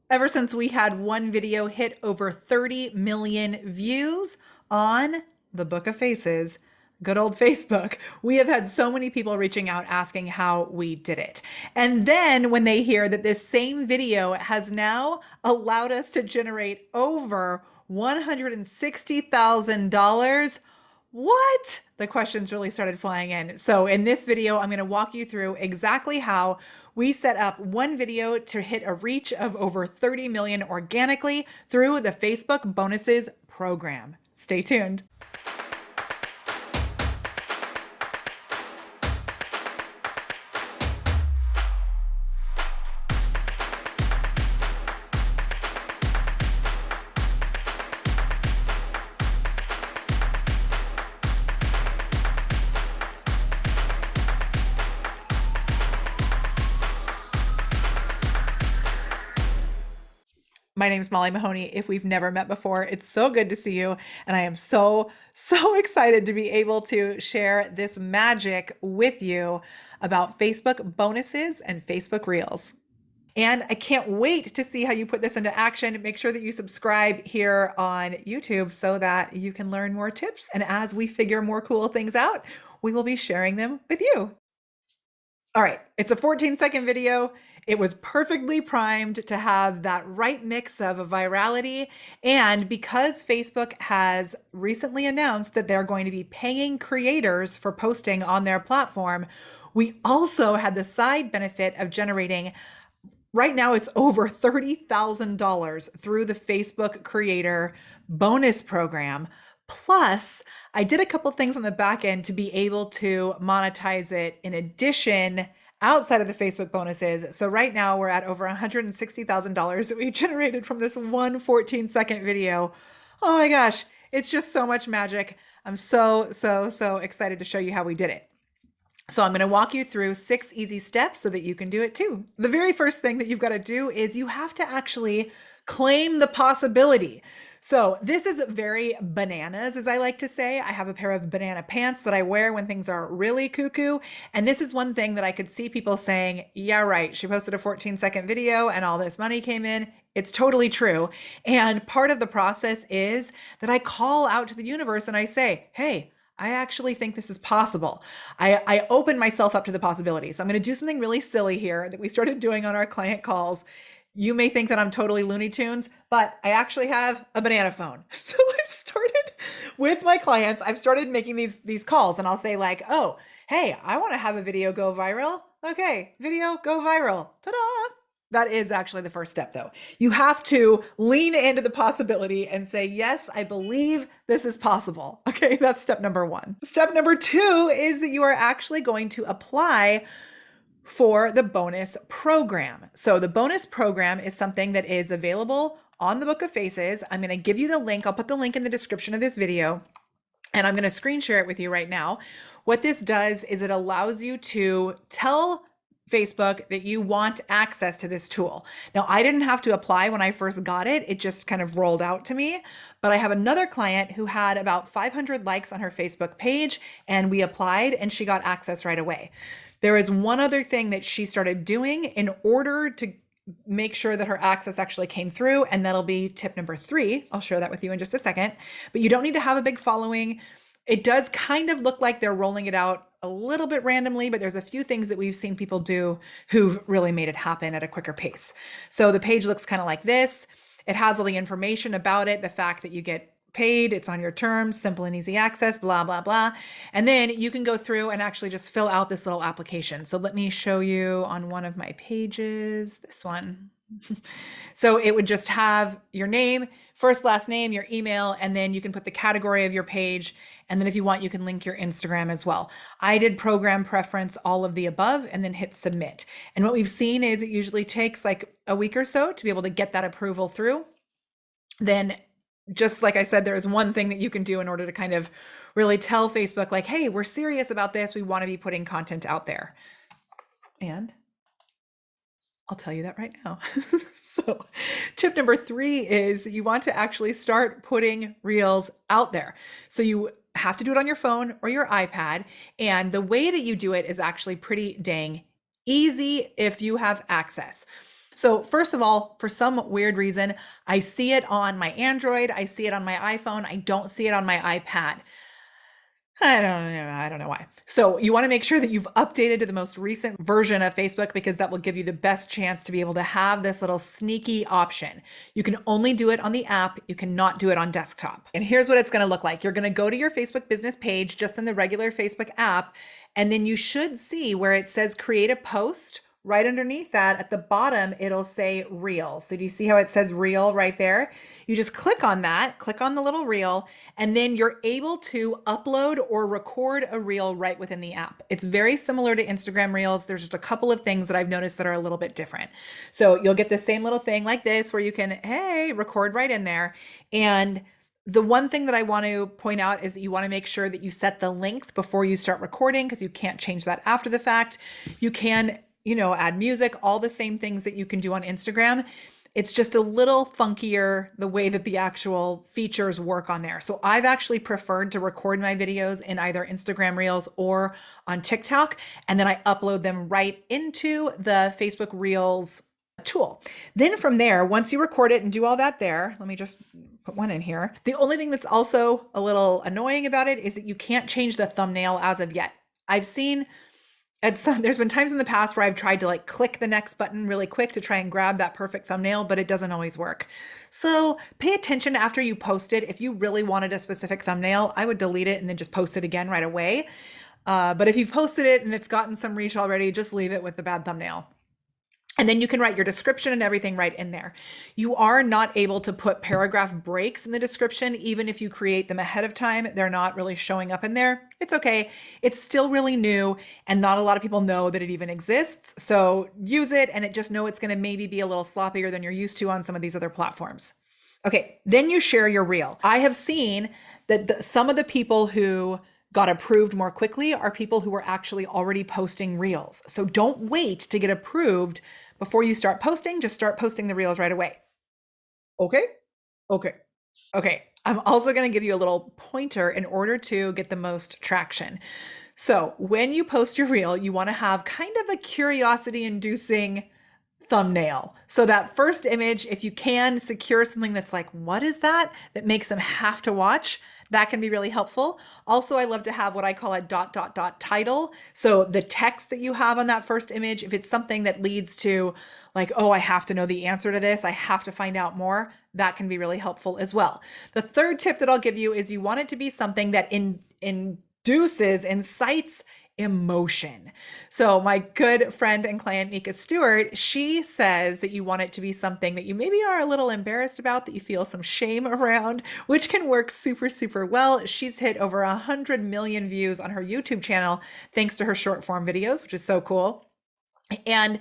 Ever since we had one video hit over 30 million views on the Book of Faces, good old Facebook, we have had so many people reaching out asking how we did it. And then when they hear that this same video has now allowed us to generate over $160,000, what? The questions really started flying in. So in this video, I'm going to walk you through exactly how we set up one video to hit a reach of over 30 million organically through the Facebook Bonuses program. Stay tuned. My name is Molly Mahoney. If we've never met before, it's so good to see you. And I am so excited to be able to share this magic with you about Facebook bonuses and Facebook Reels. And I can't wait to see how you put this into action. Make sure that you subscribe here on YouTube so that you can learn more tips. And as we figure more cool things out, we will be sharing them with you. All right, it's a 14-second video. It was perfectly primed to have that right mix of virality. And because Facebook has recently announced that they're going to be paying creators for posting on their platform, we also had the side benefit of generating, right now it's over $30,000 through the Facebook Creator Bonus Program. Plus, I did a couple things on the back end to be able to monetize it in addition outside of the Facebook bonuses. So right now we're at over $160,000 that we generated from this one 14-second video. Oh my gosh, it's just so much magic. I'm so excited to show you how we did it. So I'm going to walk you through 6 easy steps so that you can do it too. The very first thing that you've got to do is you have to actually claim the possibility. So this is very bananas, as I like to say. I have a pair of banana pants that I wear when things are really cuckoo. And this is one thing that I could see people saying, yeah, right. She posted a 14-second video and all this money came in. It's totally true. And part of the process is that I call out to the universe and I say, hey, I actually think this is possible. I open myself up to the possibility. So I'm going to do something really silly here that we started doing on our client calls. You may think that I'm totally Looney Tunes, but I actually have a banana phone. So I've started with my clients. I've started making these calls and I'll say like, oh, hey, I want to have a video go viral. Okay, video go viral. Ta-da! That is actually the first step though. You have to lean into the possibility and say, yes, I believe this is possible. Okay, that's step number 1. Step number 2 is that you are actually going to apply for the bonus program. So the bonus program is something that is available on the Book of Faces. I'm going to give you the link. I'll put the link in the description of this video. And I'm going to screen share it with you right now. What this does is it allows you to tell Facebook that you want access to this tool. Now, I didn't have to apply when I first got it. It just kind of rolled out to me. But I have another client who had about 500 likes on her Facebook page, and we applied and she got access right away. There is one other thing that she started doing in order to make sure that her access actually came through, and that'll be tip number 3. I'll share that with you in just a second. But you don't need to have a big following. It does kind of look like they're rolling it out a little bit randomly, but there's a few things that we've seen people do who've really made it happen at a quicker pace. So the page looks kind of like this. It has all the information about it, the fact that you get paid, it's on your terms, simple and easy access, blah, blah, blah. And then you can go through and actually just fill out this little application. So let me show you on one of my pages, this one. So it would just have your name, first, last name, your email, and then you can put the category of your page. And then if you want, you can link your Instagram as well. I did program preference, all of the above, and then hit submit. And what we've seen is it usually takes like a week or so to be able to get that approval through. Then just like I said, there's one thing that you can do in order to kind of really tell Facebook like, hey, we're serious about this. We want to be putting content out there. And I'll tell you that right now. So tip number 3 is that you want to actually start putting reels out there. So you have to do it on your phone or your iPad. And the way that you do it is actually pretty dang easy if you have access. So, first of all, for some weird reason, I see it on my Android, I see it on my iPhone, I don't see it on my iPad. I don't know why. So you want to make sure that you've updated to the most recent version of Facebook because that will give you the best chance to be able to have this little sneaky option. You can only do it on the app. You cannot do it on desktop. And here's what it's going to look like. You're going to go to your Facebook business page just in the regular Facebook app, and then you should see where it says create a post. Right underneath that at the bottom, it'll say reel. So do you see how it says reel right there? You just click on that, click on the little reel, and then you're able to upload or record a reel right within the app. It's very similar to Instagram Reels. There's just a couple of things that I've noticed that are a little bit different. So you'll get the same little thing like this where you can, hey, record right in there. And the one thing that I want to point out is that you want to make sure that you set the length before you start recording because you can't change that after the fact. You can, add music, all the same things that you can do on Instagram. It's just a little funkier the way that the actual features work on there. So I've actually preferred to record my videos in either Instagram Reels or on TikTok, and then I upload them right into the Facebook Reels tool. Then from there, once you record it and do all that there, let me just put one in here. The only thing that's also a little annoying about it is that you can't change the thumbnail as of yet. I've seen there's been times in the past where I've tried to like click the next button really quick to try and grab that perfect thumbnail, but it doesn't always work. So pay attention after you post it. If you really wanted a specific thumbnail, I would delete it and then just post it again right away. But if you've posted it and it's gotten some reach already, just leave it with the bad thumbnail. And then you can write your description and everything right in there. You are not able to put paragraph breaks in the description. Even if you create them ahead of time, they're not really showing up in there. It's okay. It's still really new and not a lot of people know that it even exists. So use it and just know it's going to maybe be a little sloppier than you're used to on some of these other platforms. Okay, then you share your reel. I have seen that some of the people who got approved more quickly are people who were actually already posting reels. So don't wait to get approved before you start posting. Just start posting the reels right away. Okay? Okay. Okay. I'm also going to give you a little pointer in order to get the most traction. So when you post your reel, you want to have kind of a curiosity inducing thumbnail. So that first image, if you can secure something that's like, what is that? That makes them have to watch. That can be really helpful. Also, I love to have what I call a ... title. So the text that you have on that first image, if it's something that leads to like, oh, I have to know the answer to this, I have to find out more, that can be really helpful as well. The third tip that I'll give you is you want it to be something that incites emotion. So my good friend and client, Nika Stewart, she says that you want it to be something that you maybe are a little embarrassed about, that you feel some shame around, which can work super, super well. She's hit over 100 million views on her YouTube channel, thanks to her short form videos, which is so cool. And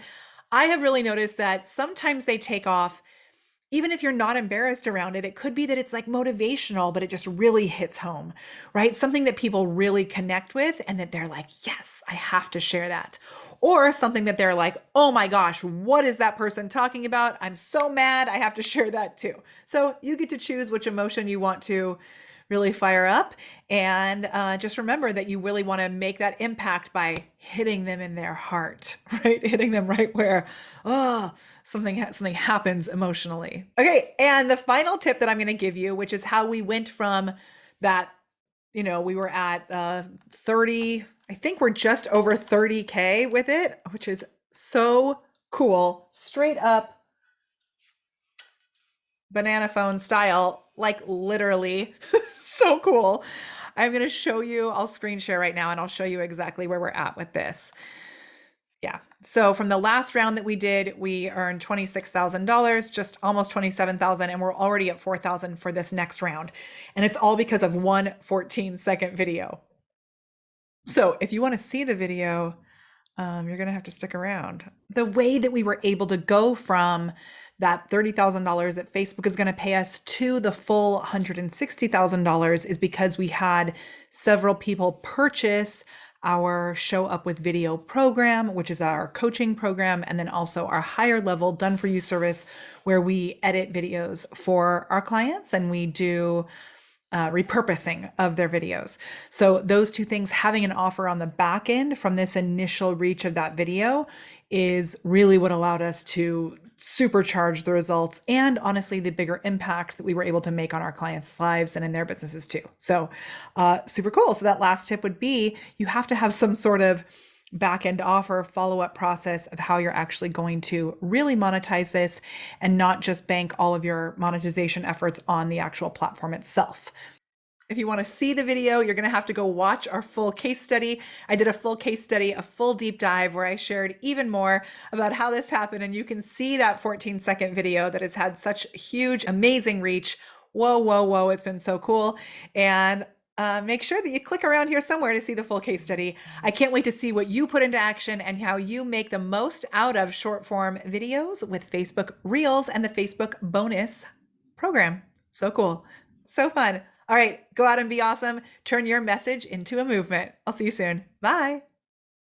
I have really noticed that sometimes they take off even if you're not embarrassed around it. It could be that it's like motivational, but it just really hits home, right? Something that people really connect with and that they're like, yes, I have to share that. Or something that they're like, oh my gosh, what is that person talking about? I'm so mad, I have to share that too. So you get to choose which emotion you want to really fire up. And just remember that you really want to make that impact by hitting them in their heart, right? Hitting them right where, oh, something happens emotionally. Okay, and the final tip that I'm going to give you, which is how we went from that, we were at 30, I think we're just over 30K with it, which is so cool. Straight up banana phone style, like literally so cool. I'm going to show you, I'll screen share right now and I'll show you exactly where we're at with this. Yeah. So from the last round that we did, we earned $26,000, just almost 27,000, and we're already at 4,000 for this next round. And it's all because of one 14-second video. So if you want to see the video, you're going to have to stick around. The way that we were able to go from that $30,000 that Facebook is going to pay us to the full $160,000 is because we had several people purchase our Show Up with Video program, which is our coaching program, and then also our higher level Done For You service, where we edit videos for our clients and we do repurposing of their videos. So those two things, having an offer on the back end from this initial reach of that video, is really what allowed us to supercharge the results and honestly the bigger impact that we were able to make on our clients' lives and in their businesses too. So, super cool. So, that last tip would be you have to have some sort of back end offer follow up process of how you're actually going to really monetize this and not just bank all of your monetization efforts on the actual platform itself. If you want to see the video, you're going to have to go watch our full case study. I did a full case study, a full deep dive where I shared even more about how this happened. And you can see that 14-second video that has had such huge, amazing reach. Whoa, whoa, whoa. It's been so cool. And make sure that you click around here somewhere to see the full case study. I can't wait to see what you put into action and how you make the most out of short form videos with Facebook Reels and the Facebook bonus program. So cool. So fun. All right, go out and be awesome. Turn your message into a movement. I'll see you soon. Bye.